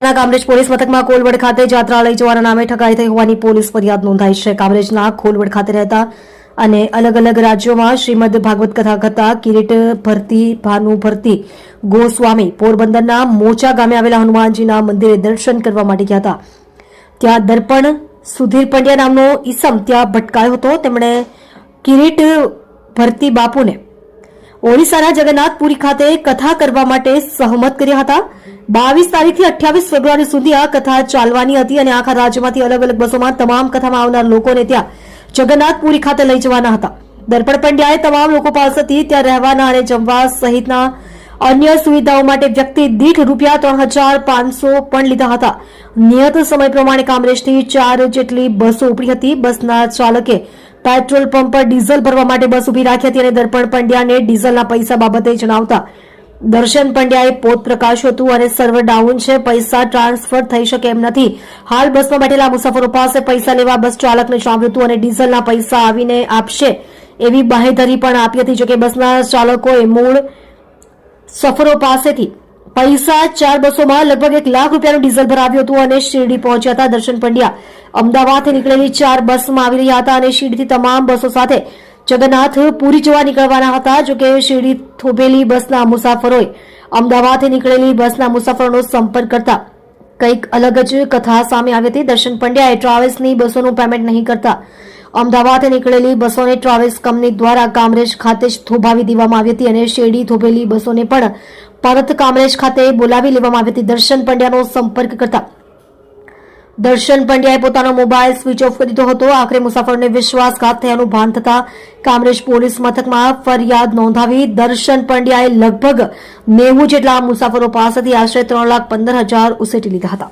Kamrej police મથકમાં કોલવડ ખાતે જાત્રા લઈ જવાના નામે ઠગાઈ થઈ હોવાની પોલીસ ફરિયાદ નોંધાઈ છે। કામરેજના કોલવડ ખાતે રહેતા અને અલગ અલગ રાજ્યોમાં શ્રીમદ ભાગવત કથા કરતા કિરીટ ભરતી ભાનુ ભરતી ગોસ્વામી પોરબંદરના મોચા ગામે આવેલા હનુમાનજીના મંદિરે દર્શન કરવા માટે ગયા હતા। ત્યાં દર્પણ સુધીર પંડ્યા નામનો ઈસમ ત્યાં ભટકાયો હતો। તેમણે કિરીટ ભરતી બાપુને ઓડિશાના જગન્નાથપુરી ખાતે કથા કરવા માટે સહમત કર્યા હતા। 22 તારીખથી 28 ફેબ્રુઆરી સુધી આ કથા ચાલવાની હતી અને આખા રાજ્યમાંથી અલગ અલગ બસોમાં તમામ કથામાં આવનાર લોકોને ત્યાં જગન્નાથપુરી ખાતે લઈ જવાના હતા। દર્પણ પંડ્યાએ તમામ લોકો પાસેથી ત્યાં રહેવાના અને જમવા સહિતના અન્ય સુવિધાઓ માટે વ્યક્તિ દીઠ ₹3500 પણ લીધા હતા। નિયત સમય પ્રમાણે કામરેજથી 4 જેટલી બસો ઉપડી હતી। બસના ચાલકે પેટ્રોલ પંપ પર ડીઝલ ભરવા માટે બસ ઉભી રાખી હતી અને દર્પણ પંડ્યાને ડીઝલના પૈસા બાબતે જણાવતા દર્શન પંડ્યાએ પોત પ્રકાશ્યું હતું અને સર્વર ડાઉન છે, પૈસા ટ્રાન્સફર થઈ શકે એમ નથી। હાલ બસમાં બેઠેલા મુસાફરો પાસે પૈસા લેવા બસ ચાલકને જણાવ્યું હતું અને ડીઝલના પૈસા આવીને આપશે એવી બાહેધરી પણ આપી હતી। જોકે બસના ચાલકોએ મૂળ સફરો પાસેથી પૈસા 4 બસોમાં લગભગ ₹1 લાખ ડીઝલ ભરાવ્યું હતું અને શિરડી પહોંચ્યા હતા। દર્શન પંડ્યા અમદાવાદથી નીકળેલી 4 બસમાં આવી રહ્યા હતા અને શિરડીથી તમામ બસો સાથે જગન્નાથપુરી જવા નીકળવાના હતા। જોકે શિરડી થોભેલી બસના મુસાફરોએ અમદાવાદથી નીકળેલી બસના મુસાફરોનો સંપર્ક કરતા કંઈક અલગ જ કથા સામે આવી હતી। દર્શન પંડ્યાએ ટ્રાવેલ્સની બસોનું પેમેન્ટ નહીં કરતા અમદાવાદથી નીકળેલી બસોને ટ્રાવેલ્સ કંપની દ્વારા કામરેજ ખાતે જ થોભાવી દેવામાં આવી હતી અને શિરડી થોભેલી બસોને પણ પરત કામરેજ ખાતે બોલાવી લેવામાં આવી હતી। દર્શન પંડ્યાનો સંપર્ક કરતા દર્શન પંડ્યાએ પોતાનો મોબાઈલ સ્વિચ ઓફ કરી દીધો હતો। આખરે મુસાફરોને વિશ્વાસઘાત થયાનું ભાન થતા કામરેજ પોલીસ મથકમાં ફરિયાદ નોંધાવી દર્શન પંડ્યાએ લગભગ 90 જેટલા મુસાફરો પાસેથી આશરે ₹3,15,000 ઉસેટી લીધા હતા।